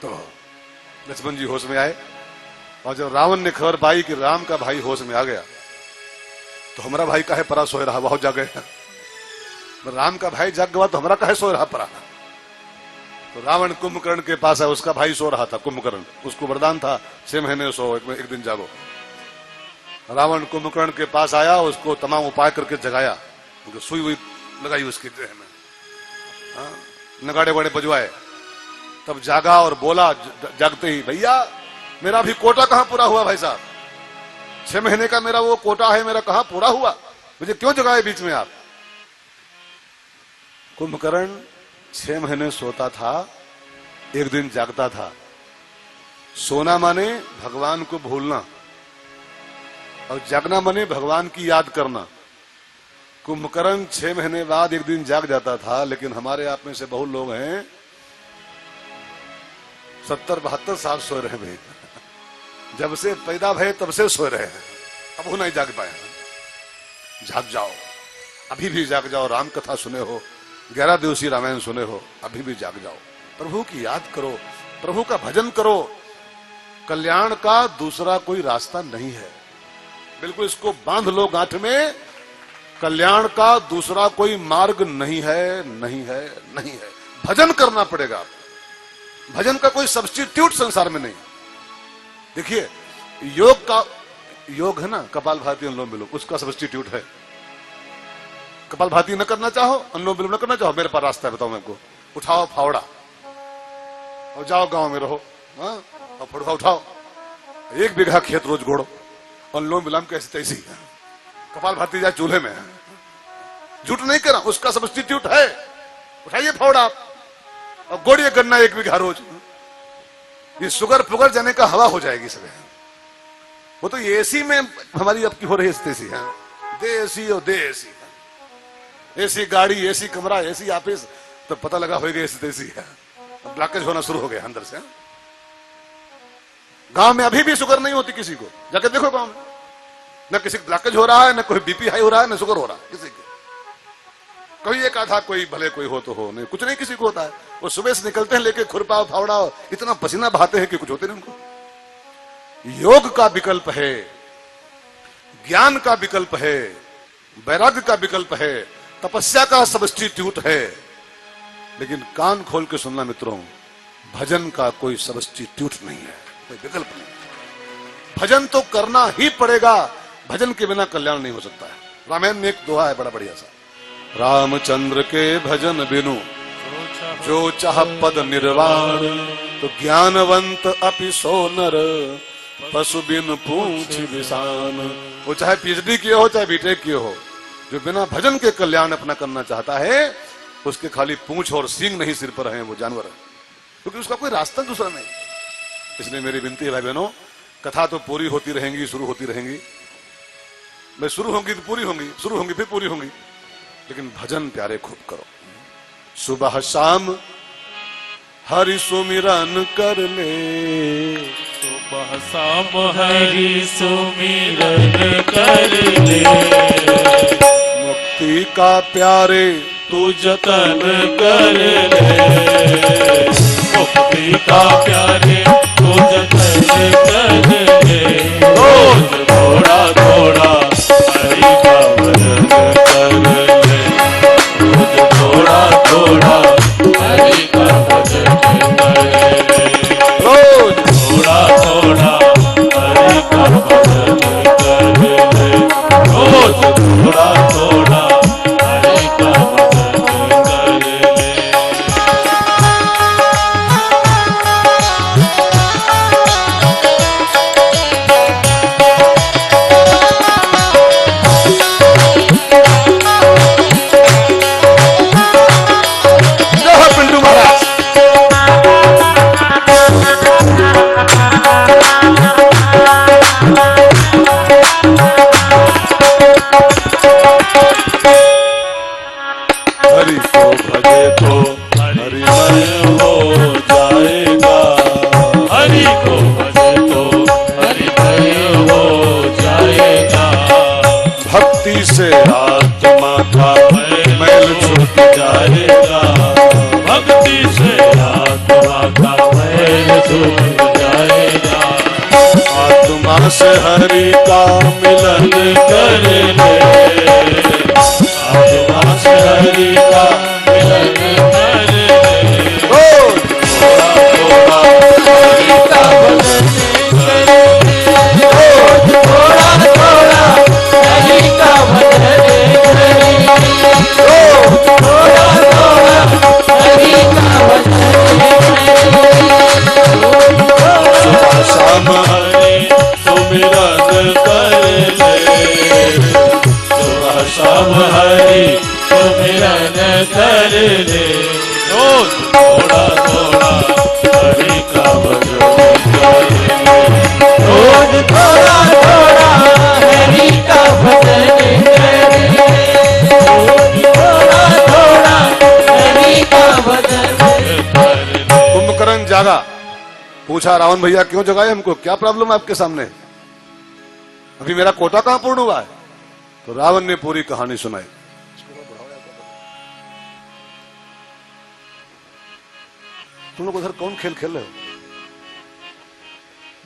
तो लक्ष्मण जी होश में आए, और जब रावण ने खबर पाई कि राम का भाई होश में आ गया, तो हमारा भाई काहे परा सोए रहा, बहुत जागे। राम का भाई जाग गया तो हमारा काहे सोए रहा परा। तो रावण कुंभकर्ण के पास है, उसका भाई सो रहा था कुंभकर्ण, उसको वरदान था 6 महीने सो, एक दिन जागो। रावण कुंभकर्ण के पास आया, उसको तमाम उपाय करके जगाया, सुई हुई लगाई उसके देह में, नगाड़े बड़े बजवाए, तब जागा और बोला जागते ही, भैया मेरा भी कोटा कहां पूरा हुआ भाई साहब, 6 महीने का मेरा वो कोटा है, मेरा कहां पूरा हुआ, मुझे क्यों जगाए बीच में आप। कुंभकर्ण 6 महीने सोता था, एक दिन जागता था। सोना माने भगवान को भूलना, और जागना माने भगवान की याद करना। कुंभकर्ण 6 महीने बाद एक दिन जाग जाता था, लेकिन हमारे आप में से बहुत लोग हैं 70-72 साल सोए रहे भाई, जब से पैदा भय तब से सोए रहे हैं, अब वो नहीं जाग पाए। जाग जाओ, अभी भी जाग जाओ, राम कथा सुने हो, 11 दिवसीय रामायण सुने हो, अभी भी जाग जाओ, प्रभु की याद करो, प्रभु का भजन करो। कल्याण का दूसरा कोई रास्ता नहीं है, बिल्कुल इसको बांध लो गांठ में, कल्याण का दूसरा कोई मार्ग नहीं है, नहीं है, नहीं है। भजन करना पड़ेगा, भजन का कोई सब्स्टिट्यूट संसार में नहीं। देखिए योग है ना, कपालभाति अनुलोम विलोम, उसका सब्स्टिट्यूट है। कपालभाति न करना चाहो, अनुलोम विलोम न करना चाहो, मेरे पास रास्ता है, बताओ मैं आपको। उठाओ फावड़ा और जाओ गांव में रहो, और फड़ुआ उठाओ, 1 बीघा खेत रोज गोड़ो, अनुलोम विलोम कैसे तैसी, कपालभाति जाए चूल्हे में, झूठ नहीं करा, उसका सब्स्टिट्यूट है। उठाइए फावड़ा और गोड़िए गन्ना 1 बीघा रोज, ये शुगर पुगर जाने का हवा हो जाएगी सब। वो तो एसी में हमारी अब की हो रही स्थिति है, देसी और देसी, एसी गाड़ी, एसी कमरा, एसी ऑफिस, तो पता लगा होगा देसी है, ब्लॉकेज होना शुरू हो गया अंदर से। गांव में अभी भी शुगर नहीं होती किसी को, जाके देखो गांव में, न किसी को ब्लॉकेज हो रहा है, न कोई बीपी हाई हो रहा है, न शुगर हो रहा है किसी को। कोई एक आधा कोई भले कोई हो तो हो, नहीं कुछ नहीं किसी को होता है। वो सुबह से निकलते हैं लेके खुरपा फावड़ा, इतना पसीना बहाते हैं कि कुछ होते नहीं उनको। योग का विकल्प है, ज्ञान का विकल्प है, वैराग्य का विकल्प है, तपस्या का सब्स्टिट्यूट है, लेकिन कान खोल के सुनना मित्रों, भजन का कोई सब्स्टिट्यूट नहीं है, कोई विकल्प नहीं। भजन तो करना ही पड़ेगा, भजन के बिना कल्याण नहीं हो सकता है। रामायण में एक दोहा है बड़ा बढ़िया सा, रामचंद्र के भजन बिनु जो चाह पद निर्वाण, तो ज्ञानवंत अपि सो नर पशु बिन पूछ विसान। वो चाहे पीएचडी किए हो चाहे बीटेक किए हो, जो बिना भजन के कल्याण अपना करना चाहता है, उसके खाली पूंछ और सींग नहीं सिर पर है, वो जानवर है, क्योंकि उसका कोई रास्ता दूसरा नहीं। इसलिए मेरी विनती है भाई बहनों, कथा तो पूरी होती रहेंगी, शुरू होती रहेंगी, मैं शुरू होंगी तो पूरी होंगी, शुरू होंगी फिर पूरी होंगी, लेकिन भजन प्यारे खूब करो। सुबह शाम हरि सुमिरन कर ले, सुबह शाम हरि सुमिरन कर ले, मुक्ति का प्यारे तू जतन कर ले, मुक्ति का प्यारे तू जतन कर ले, रोज थोड़ा थोड़ा हरि का भजन कर ले, रोज थोड़ा थोड़ा हरि का भजन कर ले, रोज थोड़ा थोड़ा हरि का भजन कर ले, रोज थोड़ा थोड़ा हरि का भजन कर ले। हरि को भजे तो हरिमय हो जाएगा, हरि को भजे तो हरिमय हो जाएगा, भक्ति से आत्मा का मैल छूट जाएगा, भक्ति से आत्मा का मैल डूब जाएगा। आत्मा से हरि का मिलन कर ले, आत्मा से हरि का मिलन कर ले। थोड़ा थोड़ा हरि का भजन कर ले, थोड़ा थोड़ा हरि का भजन कर ले, थोड़ा थोड़ा हरि का भजन कर ले। सुबह शाम हरि सुमिरन कर ले, सुबह शाम हरि सुमिरन कर ले। रोज थोड़ा थोड़ा हरि का भजन कर ले, रोज थोड़ा थोड़ा हरि का भजन कर ले, रोज थोड़ा थोड़ा हरि का भजन कर ले। कुंभकर्ण जागा, पूछा रावण भैया क्यों जगाए हमको, क्या प्रॉब्लम है आपके सामने, अभी मेरा कोटा कहां पूर्ण हुआ है। तो रावण ने पूरी कहानी सुनाई। तुम लोग उधर कौन खेल खेल रहे हो।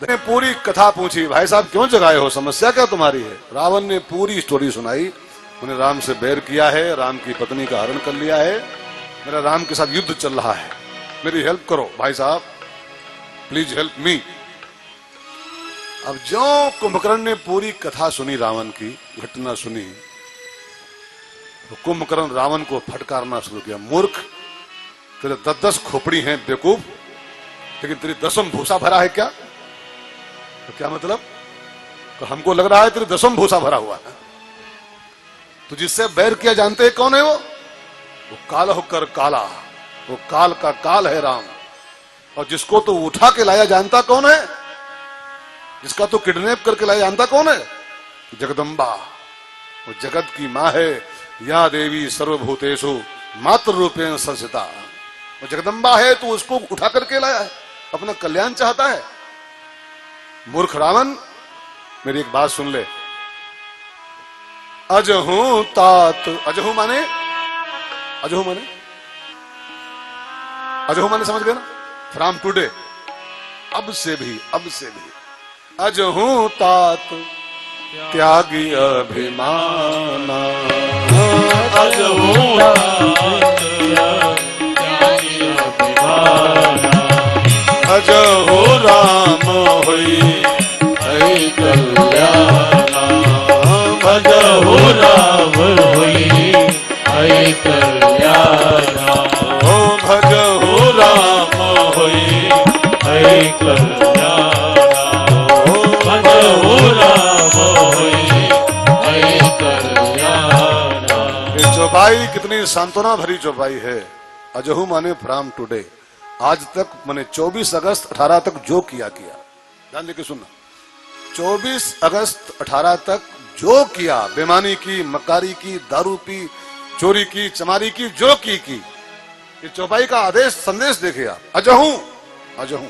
ने पूरी कथा पूछी, भाई साहब क्यों जगाए हो, समस्या क्या तुम्हारी है। रावण ने पूरी स्टोरी सुनाई। उन्हें राम से बैर किया है, राम की पत्नी का हरण कर लिया है, मेरा राम के साथ युद्ध चल रहा है, मेरी हेल्प करो भाई साहब, प्लीज हेल्प मी। अब जो कुंभकर्ण ने पूरी कथा सुनी, रावण की घटना सुनी, तो कुंभकर्ण रावण को फटकारना शुरू किया, मूर्ख, तेरे 10-10 खोपड़ी हैं बेवकूफ, लेकिन तेरी 10वीं भूसा भरा है क्या। तो क्या मतलब, तो हमको लग रहा है तेरी 10वीं भूसा भरा हुआ है। तो जिससे बैर किया जानते हैं कौन है वो काल होकर काला, वो काल का काल है राम। और जिसको तो उठा के लाया जानता कौन है, जिसका तो किडनैप करके लाया जानता कौन है, जगदम्बा, वो जगत की मां है। या देवी सर्वभूतेषु मातृ रूपेण संस्थिता, वो जगदम्बा है, तो उसको उठा करके लाया है, अपना कल्याण चाहता है। मूर्ख रावण, मेरी एक बात सुन ले, अजहू तात, अजहू माने, अजहू माने, अजहू माने समझ गए ना, फ्रॉम टुडे, अब से भी, अब से भी। अजहू तात त्यागी अभिमाना, अजहू तात त्यागी अभिमाना, अजहू राम होई है कल्याणा, अजहू राम होई है कल्याणा, ओ भजहू राम होई है कल्याणा, भजहू राम होई है कल्याणा। ये चौपाई कितनी सांत्वना भरी चौपाई है। अजहू माने फ्रॉम टुडे, आज तक माने 24 अगस्त 18 तक जो किया किया, ध्यान देके सुनना, 24 अगस्त 18 तक जो किया, बेमानी की, मक्कारी की, दारू पी, चोरी की, चमारी की, जो की। ये चौपाई का आदेश संदेश देखिए आप, अजहू, अजहू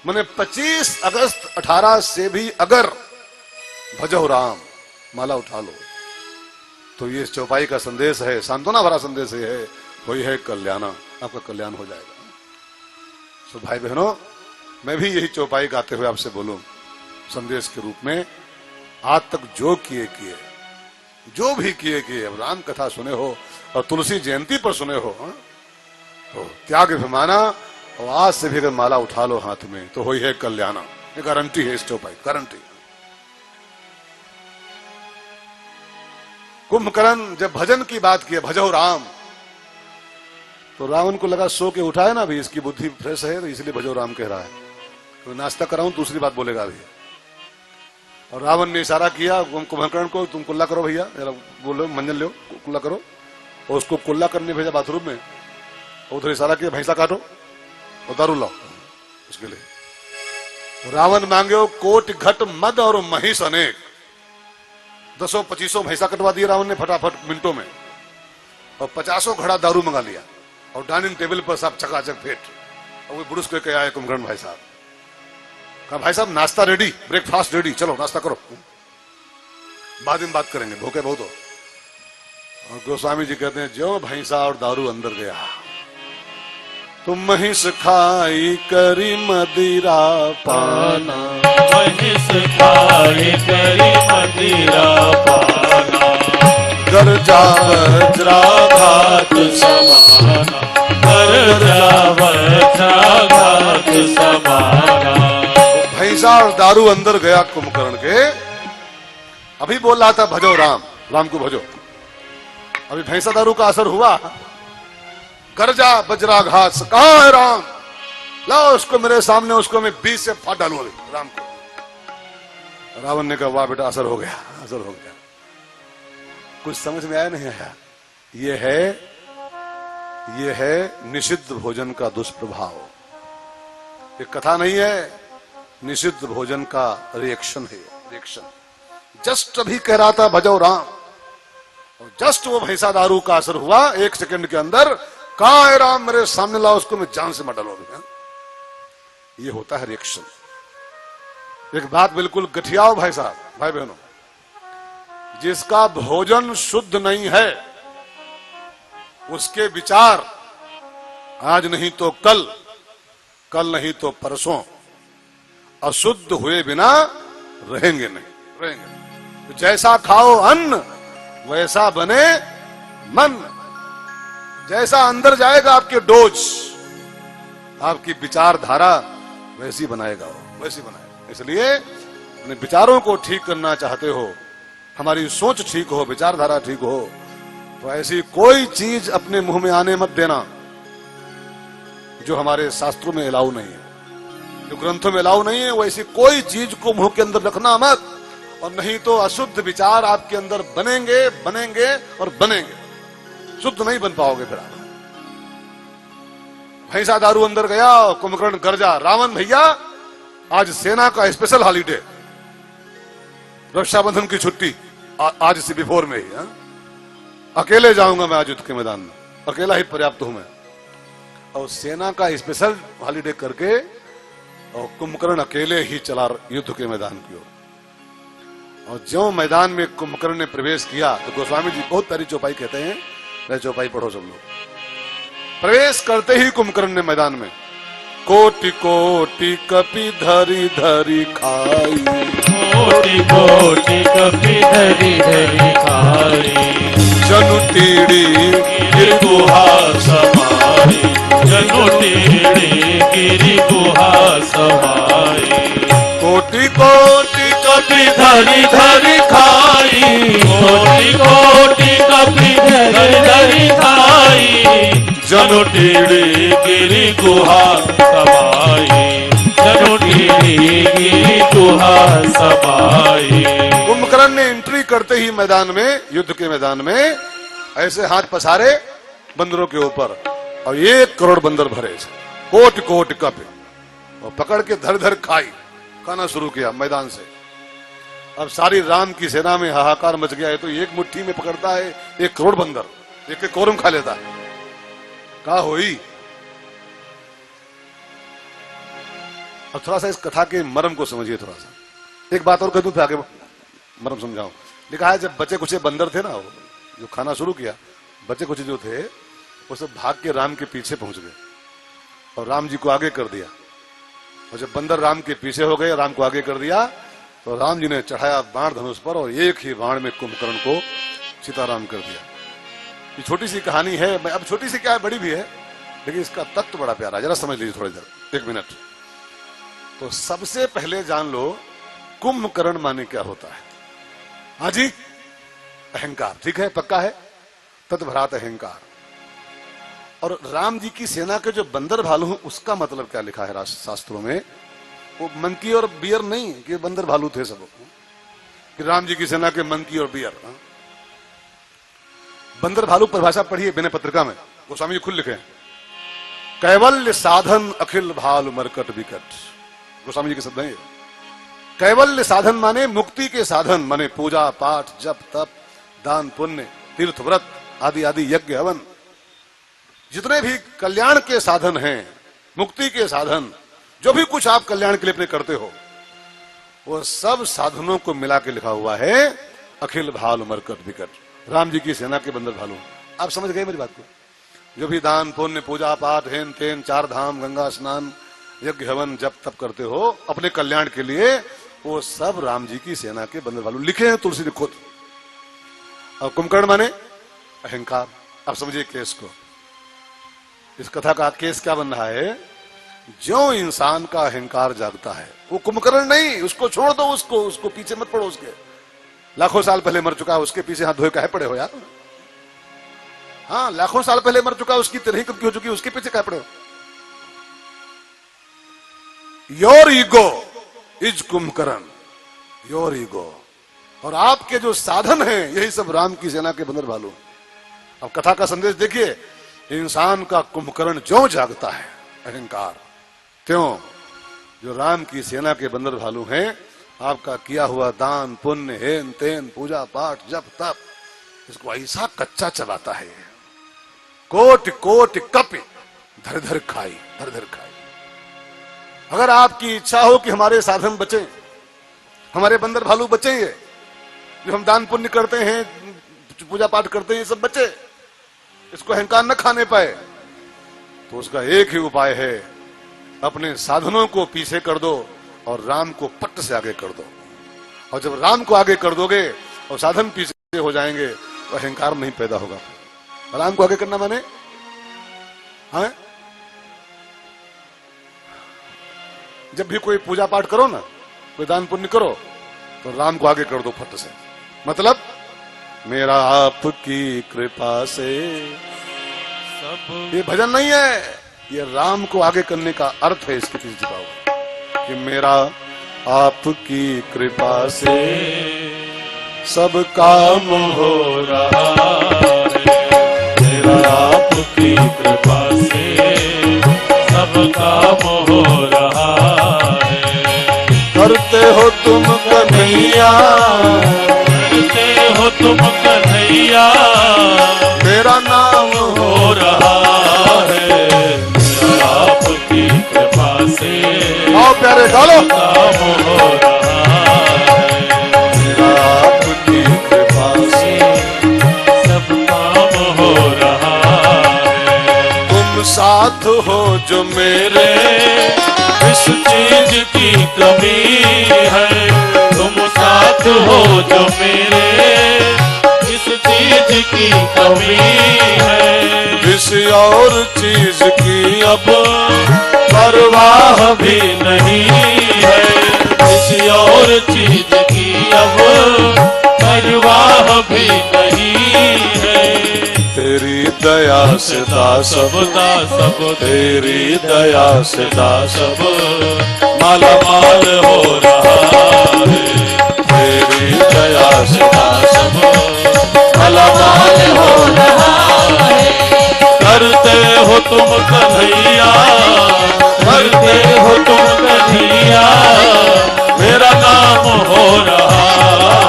माने 25 अगस्त 18 से भी अगर भजो राम, माला उठा लो, तो ये चौपाई का संदेश है, सांत्वना भरा संदेश है, वही है कल्याणा, आपका कल्याण हो जाएगा। तो भाई बहनों, मैं भी यही चौपाई गाते हुए आपसे बोलूं संदेश के रूप में, आज तक जो किए किए, जो भी किए किए, अब राम कथा सुने हो और तुलसी जयंती पर सुने हो, तो त्याग अभिमाना, और आज से भी अगर माला उठा लो हाथ में तो वही है कल्याणा, ये गारंटी है इस चौपाई, गारंटी। कुंभकर्ण जब भजन की बात की, भजो राम, तो रावण को लगा सो के उठा है ना, अभी इसकी बुद्धि फ्रेश है, तो इसलिए भजो राम कह रहा है, तो नाश्ता कराऊं दूसरी बात बोलेगा अभी। और रावण ने इशारा किया कुंभकर्ण को, तुम कुल्ला करो भैया, बोलो मंजन लो, कुल्ला करो, और उसको कुल्ला करने भेजा बाथरूम में, और उधर इशारा किया भैंसा काटो और दारू लाओ उसके लिए। रावण मांगे कोट घट मद और महिष अनेक, 10-25 भैंसा कटवा दिए रावण ने फटाफट मिनटों में, और 50 घड़ा दारू मंगा लिया, और डाइनिंग टेबल पर सब चकाचक फेट। और वो बुरुष को कहा है कुंभकर्ण भाई साहब, कहा भाई साहब नाश्ता रेडी, ब्रेकफास्ट रेडी, चलो नाश्ता करो, बाद में बात करेंगे, भूखे बहुत हो। और गोस्वामी जी कहते हैं जो भैंसा और दारू अंदर गया, तुम महिष खाई करी मदिरा पाना, महिष खाई करी मदिरा पाना, गर्जा वज्राघात समाना, गर्जा वज्राघात समाना। भैंसा और दारू अंदर गया कुंभकर्ण के। अभी बोल रहा था भजो राम, राम को भजो। अभी भैंसा दारू का असर हुआ। गर्जा वज्राघात, कहां है राम? लाओ उसको मेरे सामने, उसको मैं 20 से फाड़ डालूंगा राम को। रावण ने कहा वाह बेटा, असर हो गया, असर हो गया। कुछ समझ में आया नहीं आया? ये है निषिद्ध भोजन का दुष्प्रभाव। ये कथा नहीं है, निषिद्ध भोजन का रिएक्शन है, रिएक्शन। जस्ट अभी कह रहा था भजो राम, और जस्ट वो भैंसा दारू का असर हुआ 1 सेकंड के अंदर। कहां है राम? मेरे सामने लाओ उसको, मैं जान से मार डालूंगा। ये होता है रिएक्शन। एक बात बिल्कुल गठियाओ भाई साहब, भाई बहनों, जिसका भोजन शुद्ध नहीं है उसके विचार आज नहीं तो कल, कल नहीं तो परसों अशुद्ध हुए बिना रहेंगे नहीं, रहेंगे। तो जैसा खाओ अन्न वैसा बने मन। जैसा अंदर जाएगा आपके डोज, आपकी विचारधारा वैसी बनाएगा वो, वैसी बनाएगा। इसलिए अपने विचारों को ठीक करना चाहते हो, हमारी सोच ठीक हो, विचारधारा ठीक हो, तो ऐसी कोई चीज अपने मुंह में आने मत देना जो हमारे शास्त्रों में अलाउ नहीं है, जो ग्रंथों में अलाउ नहीं है। वैसी कोई चीज को मुंह के अंदर रखना मत, और नहीं तो अशुद्ध विचार आपके अंदर बनेंगे, बनेंगे और बनेंगे। शुद्ध नहीं बन पाओगे फिर आप। भैंसा दारू अंदर गया, कुंभकर्ण गर्जा। रावण भैया आज सेना का स्पेशल हॉलीडे, रक्षाबंधन की छुट्टी आज से बिफोर में ही। अकेले जाऊंगा मैं आज युद्ध के मैदान में, अकेला ही पर्याप्त हूं मैं। और सेना का स्पेशल हॉलीडे करके और कुंभकर्ण अकेले ही चला युद्ध के मैदान की ओर। और जो मैदान में कुंभकर्ण ने प्रवेश किया तो गोस्वामी जी बहुत प्यारी चौपाई कहते हैं, वह चौपाई पढ़ो सब लोग। प्रवेश करते ही कुंभकर्ण ने मैदान में कोटि कोटि कपि धरी धरी खाई, कोटि कोटि कपि धरी धरी खाई, जनु टीड़ी गिरि गुहा समाई, जनु टीड़ी गिरि गुहा समाई। कोटि कोटि कपि धरी धरी खाई, कोटि कोटि कपि धरी धरी खाई, जनु टीड़ी गिरि गुहा समाई, जनु टीड़ी गिरि गुहा समाई। कुंभकर्ण ने एंट्री करते ही मैदान में, युद्ध के मैदान में ऐसे हाथ पसारे बंदरों के ऊपर, और 1 करोड़ बंदर भरे थे, कोटि कोटि कपि, और पकड़ के धर धर खाना शुरू किया मैदान से। अब सारी राम की सेना में हाहाकार मच गया है। तो एक मुट्ठी में पकड़ता है 1 करोड़ बंदर, एक एक कोरम खा लेता है। कहा हुई। अब थोड़ा सा इस कथा के मर्म को समझिए। थोड़ा सा एक बात और कह दूं फिर आगे मर्म समझाऊं। लिखा है जब बचे कुछ बंदर थे ना, वो जो खाना शुरू किया, बचे कुछ जो थे वो सब भाग के राम के पीछे पहुंच गए और राम जी को आगे कर दिया। और जब बंदर राम के पीछे हो गए, राम को आगे कर दिया, तो राम जी ने चढ़ाया बाण धनुष पर और एक ही बाण में कुंभकर्ण को सीताराम कर दिया। ये छोटी सी कहानी है, अब छोटी सी क्या है, बड़ी भी है, लेकिन इसका तत्व बड़ा प्यारा है। जरा समझ लीजिए थोड़ी देर, 1 मिनट। तो सबसे पहले जान लो कुंभकर्ण माने क्या होता है। हाँ जी, अहंकार। ठीक है, पक्का है, तत्भरात अहंकार। और राम जी की सेना के जो बंदर भालू हैं उसका मतलब क्या लिखा है शास्त्रों में। वो मंकी और बियर नहीं कि बंदर भालू थे सब, कि राम जी की सेना के मंकी और बियर। बंदर भालू परिभाषा पढ़िए विनय पत्रिका में, गोस्वामी जी खुद लिखे हैं। कैवल्य साधन अखिल भालु मरकट विकट, गोस्वामी जी के शब्द हैं। कैवल्य साधन माने मुक्ति के साधन, माने पूजा पाठ जप तप दान पुण्य तीर्थ व्रत आदि आदि यज्ञ हवन, जितने भी कल्याण के साधन हैं, मुक्ति के साधन, जो भी कुछ आप कल्याण के लिए अपने करते हो, वो सब साधनों को मिला के लिखा हुआ है अखिल भालु मरकट विकट। राम जी की सेना के बंदर भालू। आप समझ गए मेरी बात को। जो भी दान पुण्य पूजा पाठ हेन तेन 4 धाम गंगा स्नान यज्ञ हवन जप तप करते हो अपने कल्याण के लिए, वो सब राम जी की सेना के बंदर भालू लिखे हैं तुलसी ने खुद। और कुंभकर्ण माने अहंकार। अब समझिए केस को, इस कथा का केस क्या बन रहा है? जो इंसान का अहंकार जागता है वो कुंभकर्ण नहीं, उसको छोड़ दो, उसको पीछे मत पड़ो। उसके लाखों साल पहले मर चुका है, उसके पीछे हाथ धोए काहे पड़े हो यार? हाँ, लाखों साल पहले मर चुका है, उसकी तरह कब की हो चुकी है, उसके पीछे काहे पड़े हो? Your ego is Kumbhakarna, your ego. और आपके जो साधन हैं यही सब राम की सेना के बंदर भालू। अब कथा का संदेश देखिए, इंसान का कुंभकर्ण ज्यों जागता है अहंकार, त्यों जो राम की सेना के बंदर भालू हैं, आपका किया हुआ दान पुण्य हेन तेन पूजा पाठ जप तप, इसको ऐसा कच्चा चबाता है। कोट कोट कपि धर धर खाई, धर धर खाई। अगर आपकी इच्छा हो कि हमारे साधन बचे, हमारे बंदर भालू बचे, ये जो हम दान पुण्य करते हैं पूजा पाठ करते हैं, ये सब बचे, इसको अहंकार न खाने पाए, तो उसका एक ही उपाय है, अपने साधनों को पीछे कर दो और राम को पट्ट से आगे कर दो। और जब राम को आगे कर दोगे और साधन पीछे हो जाएंगे तो अहंकार नहीं पैदा होगा। राम को आगे करना माने, हाँ, जब भी कोई पूजा पाठ करो ना, कोई दान पुण्य करो, तो राम को आगे कर दो फट से। मतलब मेरा आपकी कृपा से सब, ये भजन नहीं है, ये राम को आगे करने का अर्थ है। इसके पीछे छिपा हुआ कि मेरा आपकी कृपा से सब काम हो रहा है, मेरा आपकी कृपा से सब काम हो रहा है। करते हो तुम कन्हैया, करते हो तुम कन्हैया, मेरा नाम हो रहा है, मेरा आपकी कृपा से आओ प्यारे डालो काम हो रहा है, मेरा आपकी कृपा से सब काम हो रहा है। तुम साथ हो जो मेरे इस चीज की कमी है, तुम साथ हो जो मेरे इस चीज की कमी है, किसी और चीज की अब परवाह भी नहीं है, किसी और चीज की अब परवाह भी नहीं है। तेरी दया से दास सब, तेरी दया से दास सब माला माल हो रहा है, तेरी दया से दास सब माला माल हो रहा है। करते हो तुम कन्हैया, करते हो तुम कन्हैया, मेरा नाम हो रहा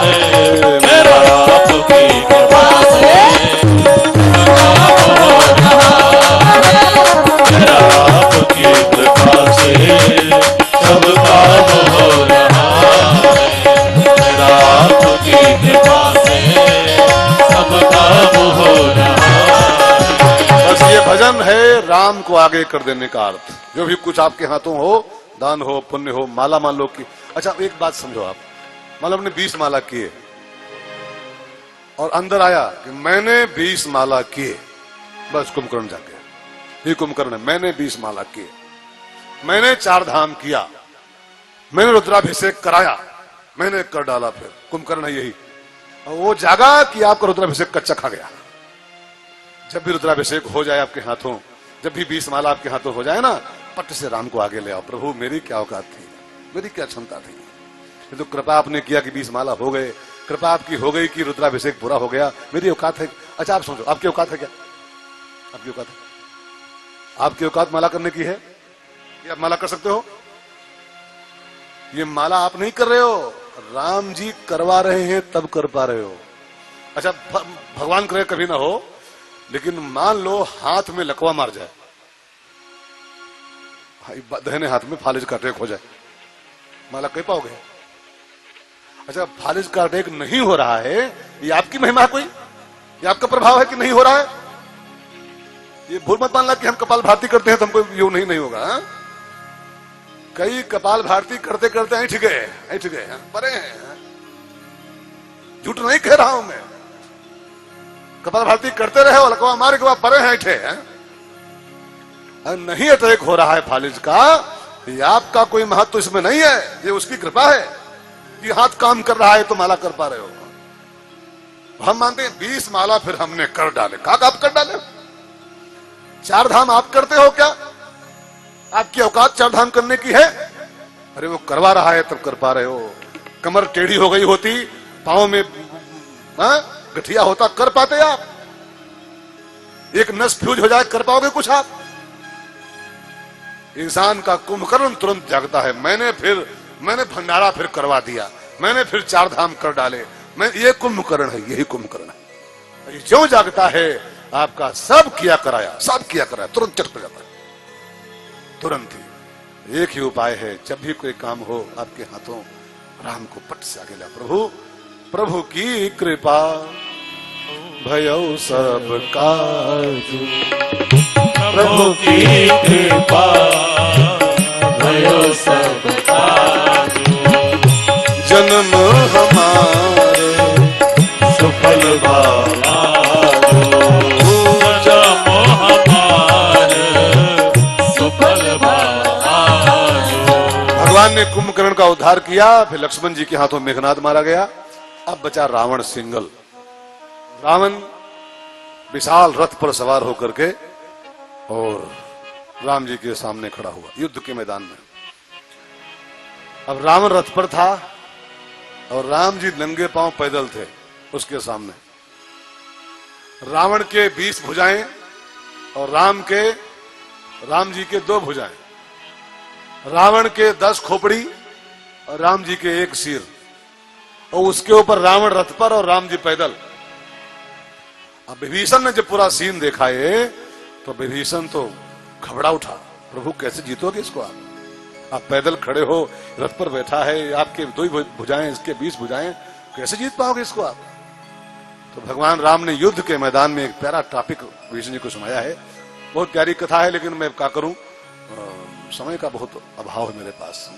है, मेरा आपकी कृपा से आपकी कृपा से सब काम हो रहा है, मेरा आपकी कृपा से सब काम हो रहा है। बस ये भजन है राम को आगे कर देने का अर्थ। जो भी कुछ आपके हाथों हो, दान हो पुण्य हो, माला मान लो की। अच्छा एक बात समझो, आप मान लो अपने 20 माला किए और अंदर आया कि मैंने 20 माला किए, बस कुंभकर्ण जाके ये कुंभकर्ण है। मैंने 20 माला किए, मैंने 4 धाम किया, मैंने रुद्राभिषेक कराया, मैंने कर डाला, फिर कुंभकर्ण है यही। और वो जागा कि आपका रुद्राभिषेक कच्चा खा गया। जब भी रुद्राभिषेक हो जाए आपके हाथों, जब भी 20 माला आपके हाथों हो जाए ना, पट से राम को आगे ले आओ। प्रभु मेरी क्या औकात थी, मेरी क्या क्षमता थी, ये तो कृपा आपने किया कि 20 माला हो गए, कृपा आपकी हो गई कि रुद्राभिषेक पूरा हो गया, मेरी औकात है। अच्छा आप सोचो, आपकी औकात है क्या? आपकी औकात है? आपकी औकात माला करने की है? ये आप माला कर सकते हो? ये माला आप नहीं कर रहे हो, राम जी करवा रहे हैं तब कर पा रहे हो। अच्छा भगवान करे कभी ना हो, लेकिन मान लो हाथ में लकवा मार जाए, दहने हाथ में फालिज का अटैक हो जाए, माला कर पाओगे? अच्छा फालिज का अटैक नहीं हो रहा है, ये आपकी महिमा है कोई? ये आपका प्रभाव है कि नहीं हो रहा है? ये भूल मत मानना कि हम कपाल भारती करते हैं तो हमको योग नहीं होगा। हा? कई कपाल भारती करते करते ऐठ गए परे हैं। झूठ नहीं कह रहा हूं मैं, कपाल भारती करते रहे और लकवा मारे के बाद परे हैं ऐठे हैं। नहीं अटैक हो रहा है फालिज का, ये आपका कोई महत्व इसमें नहीं है, ये उसकी कृपा है कि हाथ काम कर रहा है तो माला कर पा रहे हो। हम मानते हैं 20 माला फिर हमने कर डाले। कहा आप कर डाले? 4 धाम आप करते हो क्या? आपकी औकात 4 धाम करने की है? अरे वो करवा रहा है तब कर पा रहे हो। कमर टेढ़ी हो गई होती, पांव में गठिया होता, कर पाते आप? एक नस फ्यूज हो जाए, कर पाओगे कुछ आप? इंसान का कुंभकर्ण तुरंत जागता है, मैंने भंडारा फिर करवा दिया, मैंने फिर 4 धाम कर डाले, ये कुंभकर्ण है, यही कुंभकर्ण है। ये क्यों जागता है? आपका सब किया कराया तुरंत चट पड़ जाता है, तुरंत ही। एक ही उपाय है, जब भी कोई काम हो आपके हाथों, राम को पट से आगे ला। प्रभु की कृपा भयौ सब काज, प्रभु की कृपा भयो सब काज, जन्म हमारे सुफल भावाजो, जन्म हमारे सुफल भावाजो। भगवान ने कुंभकर्ण का उद्धार किया, फिर लक्ष्मण जी के हाथों मेघनाद मारा गया। अब बचा रावण सिंगल। रावण विशाल रथ पर सवार होकर के और राम जी के सामने खड़ा हुआ युद्ध के मैदान में। अब रावण रथ पर था और राम जी नंगे पांव पैदल थे उसके सामने। रावण के 20 भुजाएं और राम जी के 2 भुजाएं। रावण के 10 खोपड़ी और राम जी के 1 सिर, और उसके ऊपर रावण रथ पर और राम जी पैदल। अब विभीषण ने जब पूरा सीन देखा ये, तो विभीषण तो घबरा उठा, प्रभु कैसे जीतोगे इसको आप पैदल खड़े हो, रथ पर बैठा है, आपके 2 भुजाएं, इसके 20 भुजाएं, कैसे जीत पाओगे इसको आप? तो भगवान राम ने युद्ध के मैदान में एक प्यारा टॉपिक विभीषण जी को सुनाया है। बहुत प्यारी कथा है, लेकिन मैं क्या करूं, समय का बहुत अभाव है मेरे पास।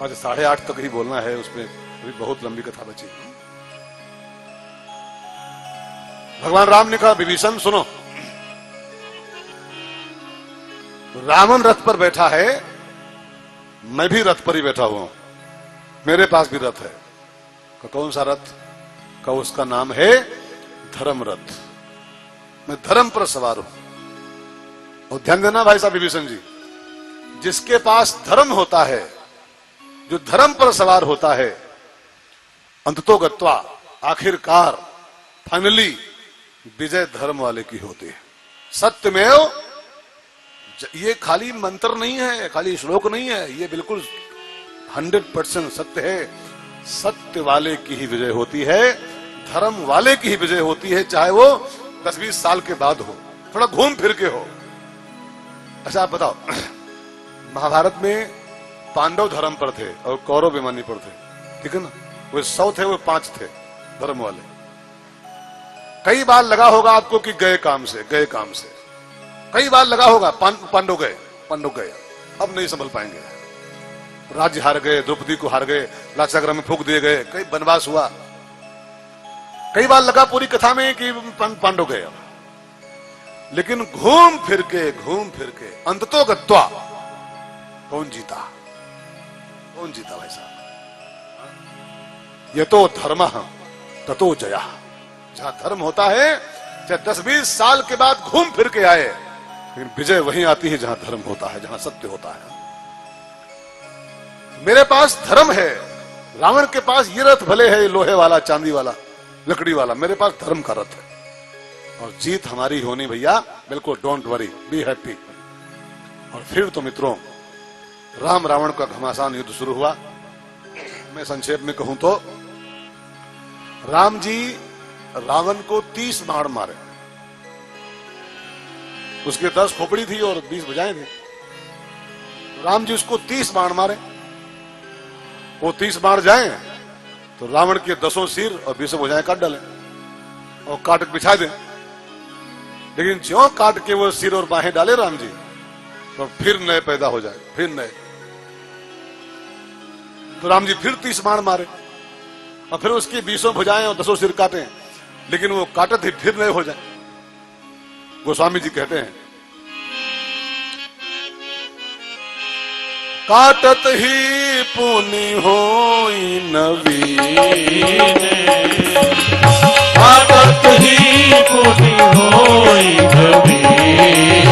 आज 8:30 तक ही बोलना है, उसमें अभी बहुत लंबी कथा बची। भगवान राम ने कहा, विभीषण सुनो, रावण रथ पर बैठा है, मैं भी रथ पर ही बैठा हुआ हूं, मेरे पास भी रथ है। कौन सा रथ? का उसका नाम है धर्म रथ। मैं धर्म पर सवार हूं। और ध्यान देना भाई साहब विभीषण जी, जिसके पास धर्म होता है, जो धर्म पर सवार होता है, अंततो गत्वा, आखिरकार फाइनली विजय धर्म वाले की होती है। सत्यमेव, ये खाली मंत्र नहीं है, खाली श्लोक नहीं है, ये बिल्कुल 100% सत्य है। सत्य वाले की ही विजय होती है, धर्म वाले की ही विजय होती है, चाहे वो 10-20 साल के बाद हो, थोड़ा घूम फिर के हो। अच्छा आप बताओ, महाभारत में पांडव धर्म पर थे और कौरव बेईमानी पर थे, ठीक है ना? वो 100 थे, वो 5 थे धर्म वाले। कई बार लगा होगा आपको कि गए काम से, कई बार लगा होगा पांडव गए, अब नहीं संभल पाएंगे, राज्य हार गए, द्रौपदी को हार गए, लाक्षागृह में फूंक दिए गए, कई वनवास हुआ। कई बार लगा पूरी कथा में कि पांडव गए, लेकिन घूम फिर के अंततो गत्वा कौन जीता भाई साहब? ये तो धर्म ततो जया। जहां धर्म होता है, चाहे 10-20 साल के बाद घूम फिर के आए, लेकिन विजय वहीं आती है जहां धर्म होता है, जहां सत्य होता है। मेरे पास धर्म है, रावण के पास ये रथ भले है, लोहे वाला, चांदी वाला, लकड़ी वाला, मेरे पास धर्म का रथ है, और जीत हमारी होनी भैया, बिल्कुल डोंट वरी, बी हैप्पी। और फिर तो मित्रों, राम रावण का घमासान युद्ध शुरू हुआ। मैं संक्षेप में कहूं तो, राम जी रावण को 30 बाण मारे, उसके 10 खोपड़ी थी और 20 भुजाएं थी। राम जी उसको 30 बाण मारे, वो 30 बाण जाए तो रावण के 10 सिर और 20 भुजाएं काट डाले और काट बिछा दे। लेकिन ज्यों काट के वो सिर और बाहें डाले राम जी, तो फिर नए पैदा हो जाए, फिर नए। तो राम जी फिर 30 बाण मारे और फिर उसकी 20 भुजाएं और 10 सिर काटे, लेकिन वो काटत ही फिर नए हो जाए। गोस्वामी जी कहते हैं, काटत ही पुनि होई नवीन, काटत ही पुनि होई नवीन,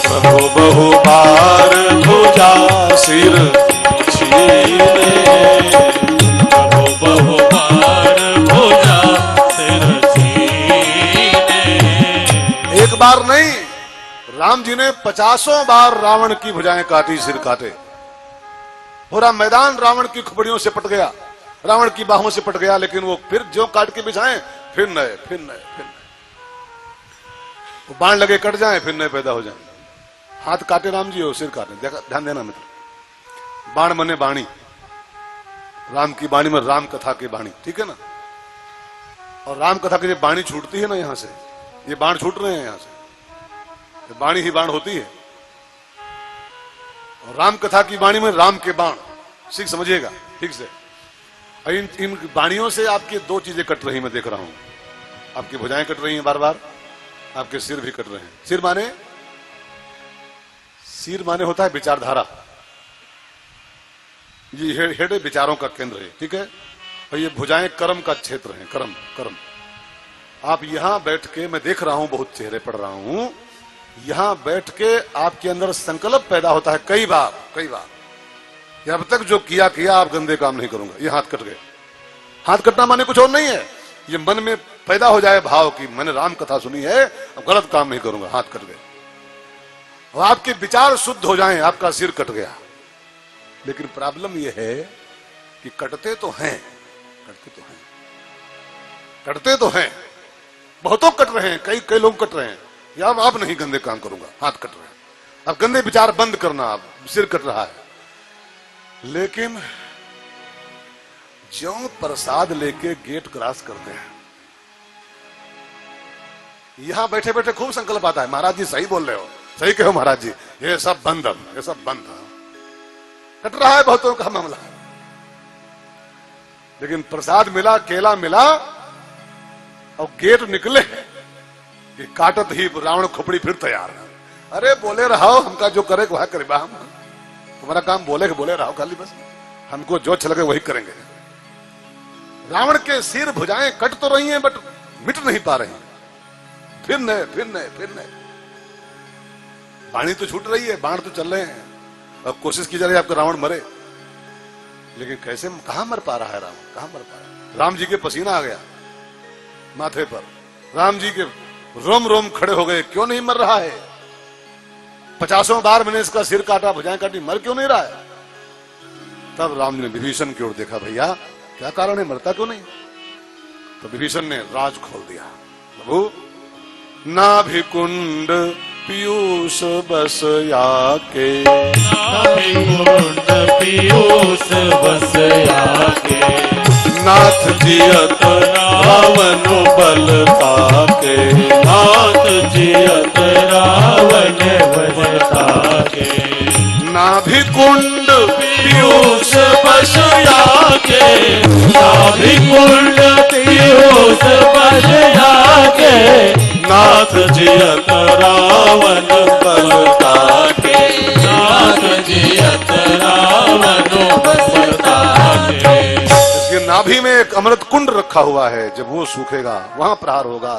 प्रभु बहु बार भुजा सिर छीने, प्रभु बहु बार भुजा सिर छीने। एक बार नहीं, राम जी ने 50 बार रावण की भुजाएं काटी, सिर काटे। पूरा मैदान रावण की खोपड़ियों से पट गया, रावण की बाहों से पट गया, लेकिन वो फिर जो काट के बिछाएं फिर नए, फिर नए, फिर नए। वो बाण लगे कट जाएं, फिर नए पैदा हो जाएं। हाथ काटे राम जी और सिर काटे। देखा, ध्यान देना मित्र, बाण मने बाणी, राम की बाणी में राम कथा की बाणी, ठीक है ना। और राम कथा की जो बाणी छूटती है ना, यहां से ये बाण छूट रहे हैं, यहां से बाणी ही बाण होती है। और राम कथा की बाणी में राम के बाण, सीख समझिएगा ठीक से। इन बाणियों से आपकी 2 चीजें कट रही, मैं देख रहा हूं। आपकी भुजाएं कट रही हैं बार बार, आपके सिर भी कट रहे हैं। सिर माने होता है विचारधारा, ये हेड विचारों का केंद्र है, ठीक है। और ये भुजाएं कर्म का क्षेत्र है, कर्म कर्म। आप यहां बैठ के, मैं देख रहा हूं, बहुत चेहरे पढ़ रहा हूं, यहां बैठ के आपके अंदर संकल्प पैदा होता है कई बार कि अब तक जो किया आप गंदे काम नहीं करूंगा। ये हाथ कट गए। हाथ कटना माने कुछ और नहीं है, ये मन में पैदा हो जाए भाव कि मैंने राम कथा सुनी है, अब गलत काम नहीं करूंगा, हाथ कट गए। और आपके विचार शुद्ध हो जाएं, आपका सिर कट गया। लेकिन प्रॉब्लम यह है कि कटते तो हैं, कटते तो हैं, बहुतों कट रहे हैं, कई लोग कट रहे हैं। या अब नहीं गंदे काम करूंगा, हाथ कट रहे हैं, अब गंदे विचार बंद करना, अब सिर कट रहा है। लेकिन ज्यों प्रसाद लेके गेट क्रॉस करते हैं, यहां बैठे बैठे खूब संकल्प आता है, महाराज जी सही बोल रहे हो, सही कहो महाराज जी, ये सब बंद, ये सब बंद। कट रहा है बहुतों का मामला। लेकिन प्रसाद मिला, केला मिला और गेट निकले कि काटत ही रावण खोपड़ी फिर तैयार है। अरे बोले रहो, हमका जो करे वह करे, हम तुम्हारा काम बोले रहो खाली, बस हमको जो अच्छा लगे वही करेंगे। रावण के सिर भुजाएं कट तो रही हैं, बट मिट नहीं पा रही। फिर नए, फिर नए, फिर नए। बाणी तो छूट रही है, बाण तो चल रहे हैं, अब कोशिश की जा रही है आपका रावण मरे। लेकिन कैसे, कहां मर पा रहा है रावण, कहां मर पा रहा है। राम जी के पसीना आ गया माथे पर, राम जी के रोम रोम खड़े हो गए, क्यों नहीं मर रहा है। 50 बार मैंने इसका सिर काटा, भुजाएं काटी, मर क्यों नहीं रहा है। तब राम ने विभीषण की ओर देखा, भैया क्या कारण है, मरता क्यों नहीं। तो विभीषण ने राज खोल दिया, प्रभु नाभि कुंड पीयूष बस आके, नाभि कुंड पीयूष बस आके, नाथ जियत रावण बल ताके, नाथ जियत रावण बल ताके, नाभि कुंड पीयूष बस आके, नाभि कुंड पीयूष बस आके, नाथ जियत रावण बल ताके, नाथ जियत रावण बल ताके। इसके नाभि में एक अमृत कुंड रखा हुआ है, जब वो सूखेगा, वहां प्रहार होगा,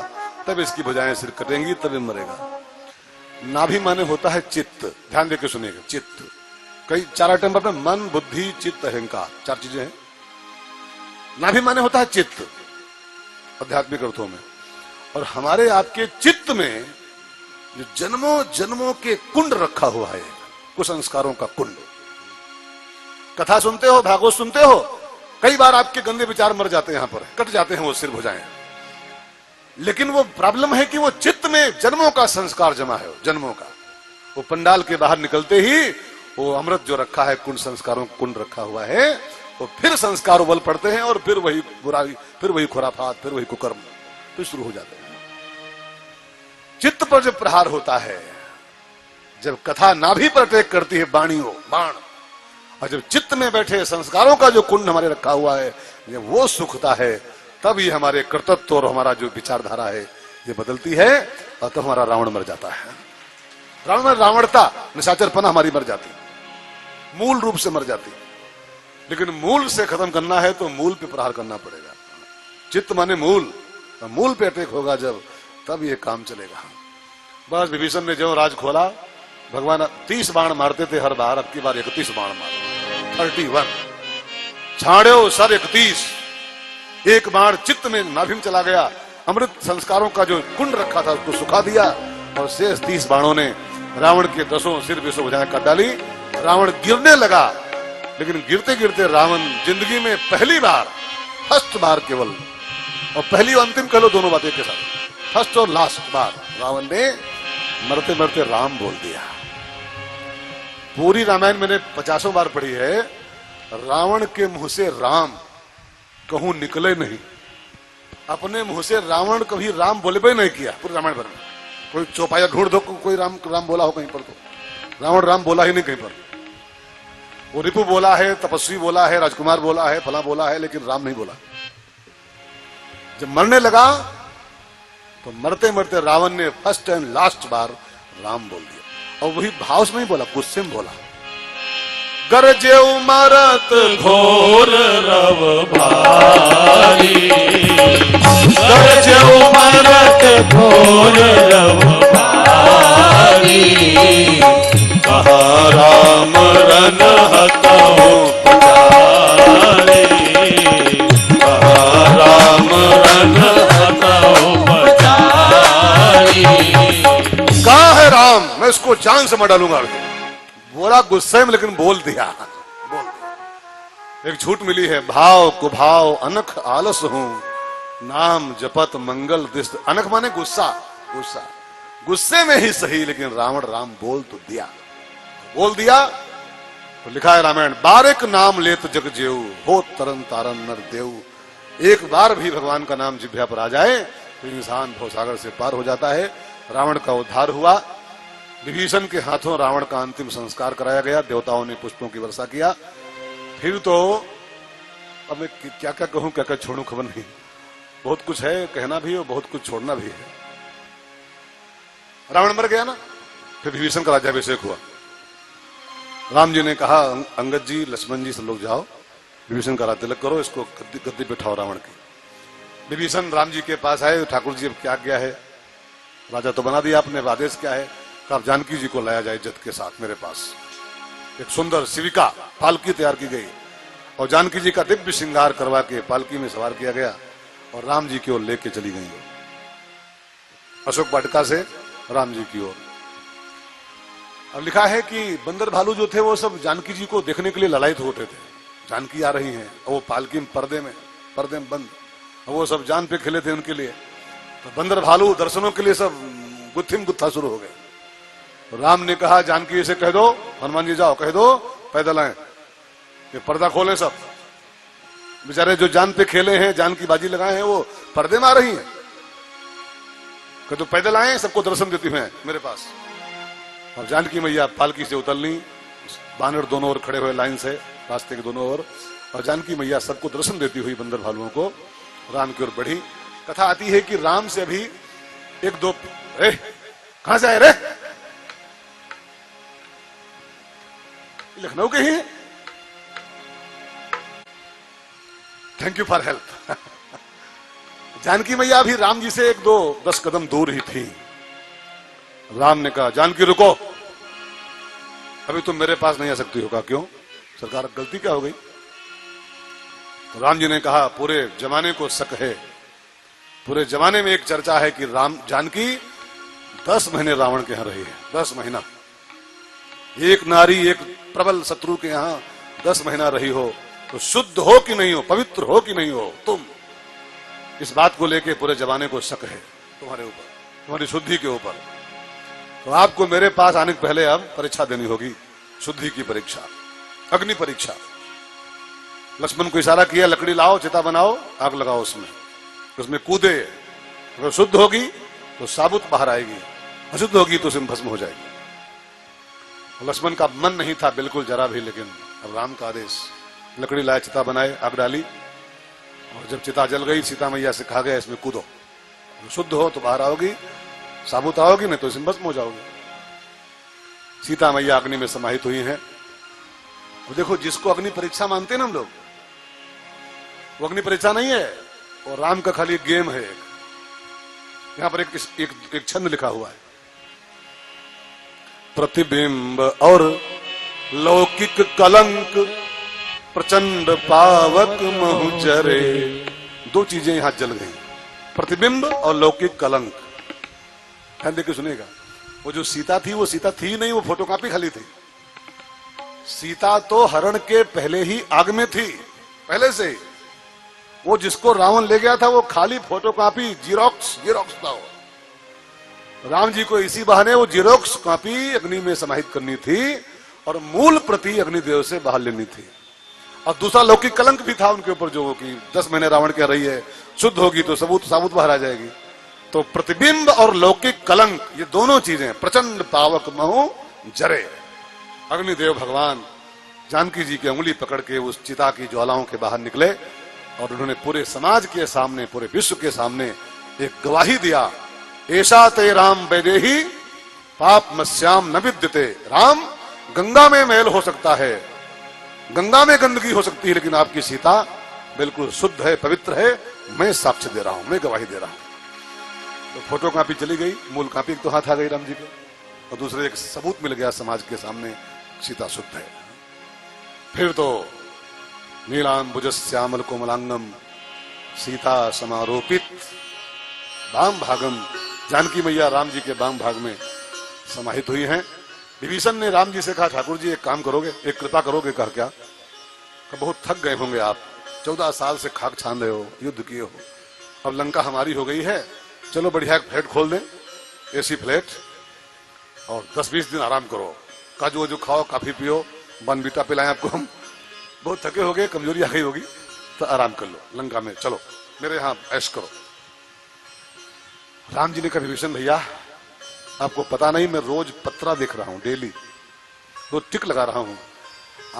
तब इसकी भुजाएं सिर कटेंगी, तब ये मरेगा। नाभि माने होता है चित्त, ध्यान देके सुनिएगा, चित्त। कई 4 आइटम पर मन, बुद्धि, चित्त, अहंकार, 4 चीजें हैं। नाभि माने होता है चित्त आध्यात्मिक अर्थों में। और हमारे आपके चित्त में जो जन्मों जन्मों के कुंड रखा हुआ है, कुसंस्कारों का कुंड। कथा सुनते हो, भागवत सुनते हो, कई बार आपके गंदे विचार मर जाते हैं, यहां पर कट जाते हैं वो सिर भुजाएं। लेकिन वो प्रॉब्लम है कि वो चित्त में जन्मों का संस्कार जमा है, जन्मों का। वो पंडाल के बाहर निकलते ही वो अमृत जो रखा है, कुंड, संस्कारों का कुंड रखा हुआ है, वो फिर संस्कार उबल पड़ते हैं और फिर वही बुराई, फिर वही खुराफात, फिर वही कुकर्म, फिर शुरू हो जाते हैं। चित्त पर जब प्रहार होता है, जब कथा नाभि पर अटैक करती है बाणियों बाण, और जब चित्त में बैठे संस्कारों का जो कुंड हमारे रखा हुआ है, जब वो सुखता है, तब ये हमारे कर्तव्य और हमारा जो विचारधारा है ये बदलती है, और तब हमारा रावण मर जाता है। रावण में रावणता, निशाचरपना हमारी मर जाती, मूल रूप से मर जाती। लेकिन मूल से खत्म करना है तो मूल पे प्रहार करना पड़ेगा। चित्त माने मूल, मूल पे अटैक होगा जब, तब ये काम चलेगा। बस विभीषण ने जो राज खोला, भगवान 30 बाण मारते थे हर बार, अब की बार 31 बाण मारे, 31 छाड़ो सर 31। एक बाण चित्त में नाभि में चला गया, अमृत संस्कारों का जो कुंड रखा था उसको सुखा दिया, और शेष 30 बाणों ने रावण के 10 सिर बेसों भुजाएं काट डाली। रावण गिरने लगा, लेकिन गिरते गिरते रावण जिंदगी में पहली बार, फर्स्ट बार केवल, और पहली और अंतिम कह लो दोनों बातें के साथ, फर्स्ट और लास्ट बार रावण ने मरते मरते राम बोल दिया। पूरी रामायण मैंने 50 बार पढ़ी है, रावण के मुंह से राम कहूं निकले नहीं। अपने मुंह से रावण कभी राम बोले भी नहीं किया पूरे रामायण भर में। कोई चौपाया ढूंढ दो कोई राम राम बोला हो कहीं पर, तो रावण राम बोला ही नहीं कहीं पर। वो रिपु बोला है, तपस्वी बोला है, राजकुमार बोला है, फला बोला है, लेकिन राम नहीं बोला। जब मरने लगा तो मरते मरते रावण ने फर्स्ट एंड लास्ट बार राम बोल दिया, और वही भाव से नहीं बोला, गुस्से में बोला। गरजे मरत घोर रव भारी, गरजे मरत घोर रव भारी, कहा राम रन हतहु पचारी, कहा राम रन हतहु पचारी। कहा है राम, मैं इसको जान से मार डालूंगा। बोला गुस्से में, लेकिन बोल दिया। एक झूठ मिली है, भाव कुभाव अनख आलस हूं, नाम जपत मंगल दिस्त। अनख माने गुस्सा, गुस्सा गुस्से में ही सही, लेकिन रावण राम बोल तो दिया, बोल दिया। तो लिखा है रामायण, बारेक नाम लेत जग जेऊ, हो तरन तारन नर देऊ। एक बार भी भगवान का नाम जिह्वा पर आ जाए तो इंसान भवसागर से पार हो जाता है। रावण का उद्धार हुआ, विभीषण के हाथों रावण का अंतिम संस्कार कराया गया, देवताओं ने पुष्पों की वर्षा किया। फिर तो अब मैं क्या क्या कहूं, क्या क्या छोड़ूं, खबर नहीं। बहुत कुछ है कहना भी और बहुत कुछ छोड़ना भी है। रावण मर गया ना, फिर विभीषण का राज्याभिषेक हुआ। राम जी ने कहा, अंगद जी, लक्ष्मण जी, सब लोग जाओ, विभीषण का राज्य तिलक करो, इसको गद्दी बिठाओ रावण की। विभीषण राम जी के पास आए, ठाकुर जी अब क्या गया है, राजा तो बना दिया आपने, आदेश क्या है? अब जानकी जी को लाया जाए इज्जत के साथ मेरे पास। एक सुंदर शिविका पालकी तैयार की गई, और जानकी जी का दिव्य श्रृंगार करवा के पालकी में सवार किया गया, और राम जी की ओर लेके चली गई, अशोक वाटिका से राम जी की ओर। अब लिखा है कि बंदर भालू जो थे वो सब जानकी जी को देखने के लिए ललायत होते थे। जानकी आ रही हैं, और वो पालकी में पर्दे में बंद, और वो सब जान पे खिले थे उनके लिए। तो बंदर भालू दर्शनों के लिए सब गुत्थिम गुत्था शुरू हो गए। तो राम ने कहा, जानकी से कह दो, हनुमान जी जाओ कह दो पैदल आए, ये पर्दा खोले। सब बेचारे जो जान पे खेले हैं, जान की बाजी लगाए हैं, वो पर्दे में आ रही हैं। कह दो पैदल आए, सबको दर्शन देती हुए मेरे पास। और जानकी मैया पालकी से उतरली, बानर दोनों ओर खड़े हुए लाइन से, रास्ते के दोनों ओर, और जानकी मैया सबको दर्शन देती हुई बंदर भालुओं को राम की ओर बढ़ी। कथा आती है कि राम से अभी एक दो, कहां से आए रे? लखनऊ के ही। Thank you for help. Janaki मैया भी राम जी से 1-2-10 कदम दूर ही थी। राम ने कहा, जानकी रुको, अभी तुम मेरे पास नहीं आ सकती हो। कहा क्यों सरकार, गलती क्या हो गई? तो राम जी ने कहा, पूरे जमाने को शक है, पूरे जमाने में एक चर्चा है कि राम जानकी 10 महीने रावण के यहां रही है। 10 महीना एक नारी एक प्रबल शत्रु के यहां 10 महीना रही हो, तो शुद्ध हो कि नहीं हो, पवित्र हो कि नहीं हो तुम, इस बात को लेके पूरे जमाने को शक है तुम्हारे ऊपर, तुम्हारी शुद्धि के ऊपर। तो आपको मेरे पास आने के पहले अब परीक्षा देनी होगी, शुद्धि की परीक्षा, अग्नि परीक्षा। लक्ष्मण को इशारा किया, लकड़ी लाओ, चिता बनाओ, आग लगाओ उसमें कूदे, अगर शुद्ध होगी तो साबुत बाहर आएगी, अशुद्ध होगी तो उसमें भस्म हो जाएगी। लक्ष्मण का मन नहीं था बिल्कुल जरा भी, लेकिन अब राम का आदेश, लकड़ी लाए, चिता बनाए, आग डाली, और जब चिता जल गई सीता मैया से कहा गया इसमें कूदो, शुद्ध हो तो बाहर आओगी, साबुत आओगी, नहीं तो इसमें भस्म हो जाओगी। सीता मैया अग्नि में समाहित हुई हैं। वो देखो, जिसको अग्नि परीक्षा मानते हैं ना हम लोग, वो अग्नि परीक्षा नहीं है, और राम का खाली गेम है। यहां पर एक छंद लिखा हुआ है, प्रतिबिंब और लौकिक कलंक प्रचंड पावक महु जरे। दो चीजें यहां जल गई, प्रतिबिंब और लौकिक कलंक। ध्यान देकर सुनेगा, वो जो सीता थी वो सीता थी नहीं, वो फोटोकॉपी खाली थी। सीता तो हरण के पहले ही आग में थी, पहले से। वो जिसको रावण ले गया था वो खाली फोटोकॉपी, जीरोक्स था वो। राम जी को इसी बहाने वो जीरोक्स कॉपी अग्नि में समाहित करनी थी और मूल प्रति अग्निदेव से बाहर लेनी थी। और दूसरा लौकिक कलंक भी था उनके ऊपर, जो कि 10 महीने रावण कह रही है शुद्ध होगी तो साबुत बाहर आ जाएगी। तो प्रतिबिंब और लौकिक कलंक, ये दोनों चीजें प्रचंड पावक महु जरे। अग्निदेव भगवान जानकी जी की उंगली पकड़ के उस चिता की ज्वालाओं के बाहर निकले और उन्होंने पूरे समाज के सामने, पूरे विश्व के सामने एक गवाही दिया, ऐसा ते राम वैदेही पाप मस्याम न विद्यते। राम, गंगा में मैल हो सकता है, गंगा में गंदगी हो सकती है, लेकिन आपकी सीता बिल्कुल शुद्ध है, पवित्र है। मैं साक्ष्य दे रहा हूं, मैं गवाही दे रहा हूं। तो फोटो कॉपी चली गई, मूल कॉपी तो हाथ आ गई राम जी के, और दूसरे एक सबूत मिल गया समाज के सामने, सीता शुद्ध है। फिर तो नीलांबुज श्यामल कोमलांगम सीता समारोपित वाम भागम, जानकी मैया राम जी के वाम भाग में समाहित हुई हैं। विभीषण ने राम जी से कहा, ठाकुर जी एक काम करोगे, एक कृपा करोगे? कहा क्या? बहुत थक गए होंगे आप, 14 साल से खाक छान रहे हो, युद्ध किए हो, अब लंका हमारी हो गई है, चलो बढ़िया एक फ्लैट खोल दें, एसी फ्लैट, और 10-20 दिन आराम करो, काजू वाजू खाओ, काफी पियो, बॉर्नविटा पिलाएं आपको हम, बहुत थके हो गए, कमजोरी आ गई होगी, तो आराम कर लो, लंका में चलो, मेरे यहां ऐश करो। राम जी ने कहा, विभीषण भैया आपको पता नहीं, मैं रोज पत्रा देख रहा हूं, डेली रोज टिक लगा रहा हूं।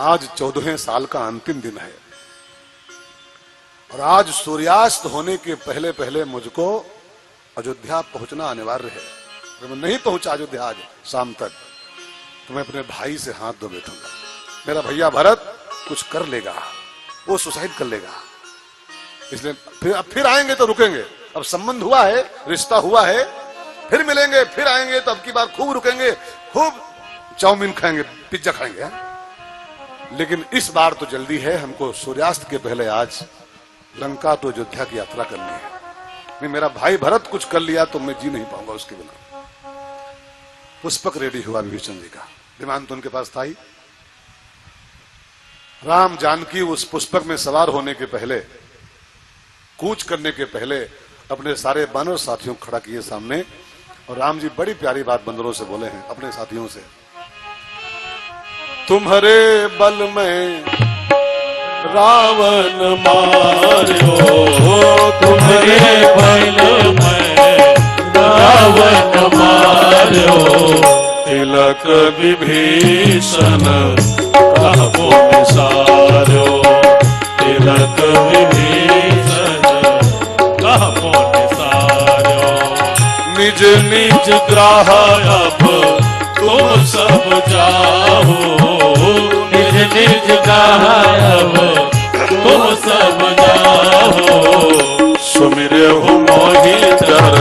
आज 14वें साल का अंतिम दिन है, और आज सूर्यास्त होने के पहले पहले मुझको अयोध्या पहुंचना अनिवार्य है। अगर मैं नहीं पहुंचा अयोध्या आज शाम तक, तो मैं अपने भाई से हाथ धो बैठूंगा। मेरा भैया भरत कुछ कर लेगा, वो सुसाइड कर लेगा, इसलिए फिर आएंगे तो रुकेंगे। अब संबंध हुआ है, रिश्ता हुआ है, फिर मिलेंगे, फिर आएंगे, तो अब की बार खूब रुकेंगे, खूब चाउमीन खाएंगे, पिज्जा खाएंगे। लेकिन इस बार तो जल्दी है, हमको सूर्यास्त के पहले आज लंका तो अयोध्या की यात्रा करनी है। नहीं, मेरा भाई भरत कुछ कर लिया तो मैं जी नहीं पाऊंगा उसके बिना। पुष्पक रेडी हुआ विभीषण जी का, विमान तो उनके पास था ही। राम जानकी उस पुष्पक में सवार होने के पहले, कूच करने के पहले, अपने सारे बानर साथियों को खड़ा किए सामने, और राम जी बड़ी प्यारी बात बंदरों से बोले हैं, अपने साथियों से, तुम्हारे बल में रावण मारो, तुम्हारे बल में रावण मारो, तिलक विभीषण कहबो निसारो, तिलक विभीषण कहबो निसारो, निज निज ग्राह अब तुम सब जाओ, निज निज ग्राह अब तुम सब जाओ, सुमिरे हो मोहि तर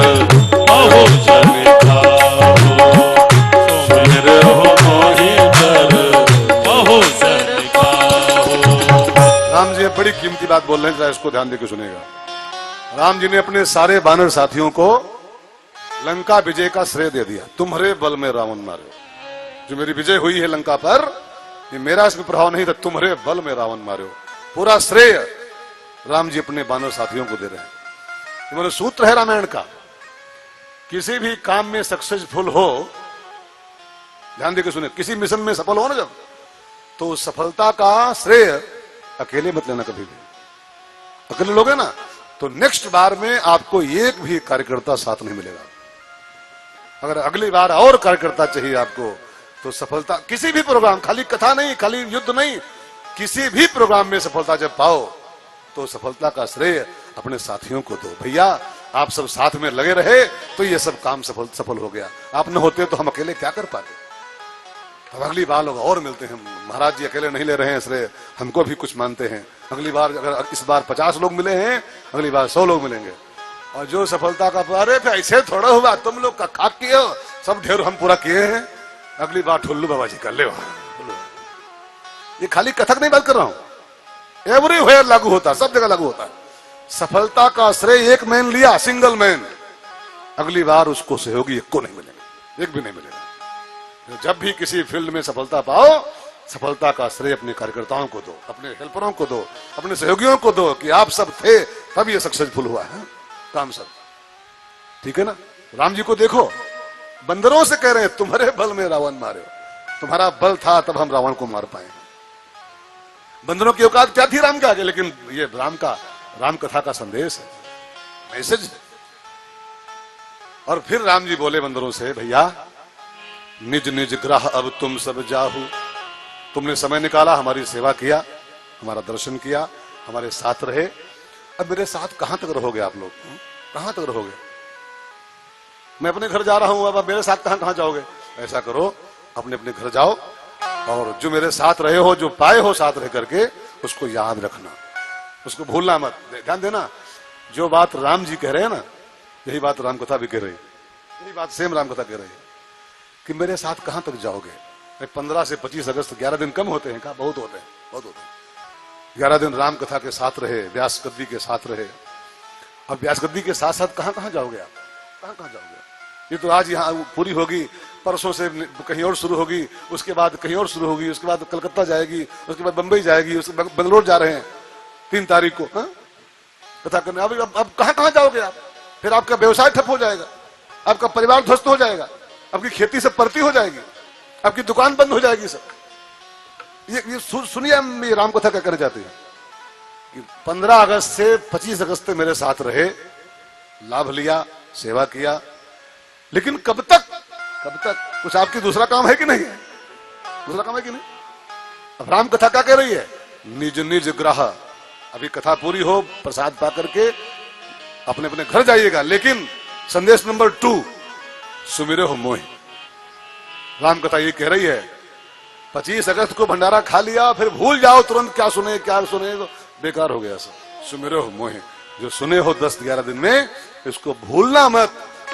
बहु जन खाओ, सुमिरे हो मोहि तर बहु जन खाओ। राम जी बड़ी कीमती बात बोल रहे हैं, जरा इसको ध्यान देकर सुनेगा। राम जी ने अपने सारे बानर साथियों को लंका विजय का श्रेय दे दिया। तुम्हारे बल में रावण मारे, जो मेरी विजय हुई है लंका पर, ये मेरा इसमें प्रभाव नहीं था, तुम्हारे बल में रावण मारे। पूरा श्रेय राम जी अपने बानर साथियों को दे रहे हैं। ये सूत्र है रामायण का, किसी भी काम में सक्सेसफुल हो, ध्यान देकर सुने, किसी मिशन में सफल हो ना जब, तो उस सफलता का श्रेय अकेले मत लेना कभी भी। अकेले लोगे ना तो नेक्स्ट बार में आपको एक भी कार्यकर्ता साथ नहीं मिलेगा। अगर अगली बार और कार्यकर्ता चाहिए आपको तो सफलता किसी भी प्रोग्राम, खाली कथा नहीं, खाली युद्ध नहीं, किसी भी प्रोग्राम में सफलता जब पाओ तो सफलता का श्रेय अपने साथियों को दो। भैया आप सब साथ में लगे रहे तो ये सब काम सफल हो गया। आप न होते तो हम अकेले क्या कर पाते। अब अगली बार लोग और मिलते हैं, महाराज जी अकेले नहीं ले रहे हैं श्रेय, हमको भी कुछ मानते हैं। अगली बार अगर इस बार 50 लोग मिले हैं, अगली बार 100 लोग मिलेंगे। और जो सफलता का अरे ऐसे थोड़ा हुआ, तुम लोग का खाक किए हो, सब ढेर हम पूरा किए हैं, अगली बार ठुल्लू बाबा जी कर ले। ये खाली कथक नहीं बात कर रहा हूं, एवरीवेयर लागू होता है, सब जगह लागू होता है। सफलता का श्रेय एक मैन लिया, सिंगल मैन, अगली बार उसको सहयोगी एक को नहीं मिलेगा, एक भी नहीं मिलेगा। जब भी किसी फील्ड में सफलता पाओ, सफलता का श्रेय अपने कार्यकर्ताओं को दो, अपने हेल्परों को दो, अपने सहयोगियों को दो कि आप सब थे तब ये सक्सेसफुल हुआ है काम सब। ठीक है ना। राम जी को देखो, बंदरों से कह रहे हैं तुम्हारे बल में रावण मारे, तुम्हारा बल था तब हम रावण को मार पाए। बंदरों की औकात क्या थी राम के आगे, लेकिन ये राम कथा का संदेश है, मैसेज है। और फिर राम जी बोले बंदरों से, भैया निज निज ग्रह अब तुम सब जाहू, तुमने समय निकाला, हमारी सेवा किया, हमारा दर्शन किया, हमारे साथ रहे, अब मेरे साथ कहां तक रहोगे आप लोग, कहां तक रहोगे? मैं अपने घर जा रहा हूं, अब मेरे साथ कहां जाओगे? ऐसा करो, अपने अपने घर जाओ और जो मेरे साथ रहे हो, जो पाए हो साथ रह करके, उसको याद रखना, उसको भूलना मत। ध्यान देना, जो बात राम जी कह रहे हैं ना, यही बात राम कथा भी कह रही है, यही बात सेम राम कथा कह रही है कि मेरे साथ कहां तक जाओगे। 15 से 25 अगस्त 11 दिन कम होते हैं का? बहुत होते हैं, बहुत होते हैं। 11 दिन राम कथा के साथ रहे, व्यास गद्दी के साथ रहे। अब व्यास गद्दी के साथ साथ कहां जाओगे आप, कहां जाओगे? ये तो आज यहाँ पूरी होगी, परसों से कहीं और शुरू होगी, उसके बाद कहीं और शुरू होगी, उसके बाद कलकत्ता जाएगी, उसके बाद बंबई जाएगी, उसके बाद बेंगलोर जा रहे हैं 3 तारीख को कथा करने। अब कहां जाओगे आप? फिर आपका व्यवसाय ठप हो जाएगा, आपका परिवार ध्वस्त हो जाएगा, आपकी खेती सब परती हो जाएगी, आपकी दुकान बंद हो जाएगी सब। ये सुनिए, हम ये राम कथा क्या करने जाते हैं कि 15 अगस्त से 25 अगस्त तक मेरे साथ रहे, लाभ लिया, सेवा किया, लेकिन कब तक कुछ आपकी दूसरा काम है कि नहीं है? दूसरा काम है कि नहीं? अब राम कथा क्या कह रही है? निज निज ग्रह, अभी कथा पूरी हो, प्रसाद पा करके अपने अपने घर जाइएगा, लेकिन संदेश नंबर 2, सुमिरे हो मोहि। राम कथा ये कह रही है 25 अगस्त को भंडारा खा लिया, फिर भूल जाओ तुरंत क्या सुने तो बेकार हो गया सब। सुमिरे हो मोहि, जो सुने हो 10-11 दिन में, इसको भूलना मत,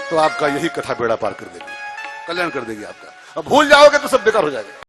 तो आपका यही कथा बेड़ा पार कर देगी, कल्याण कर देगी आपका। अब भूल जाओगे तो सब बेकार हो जाएगा।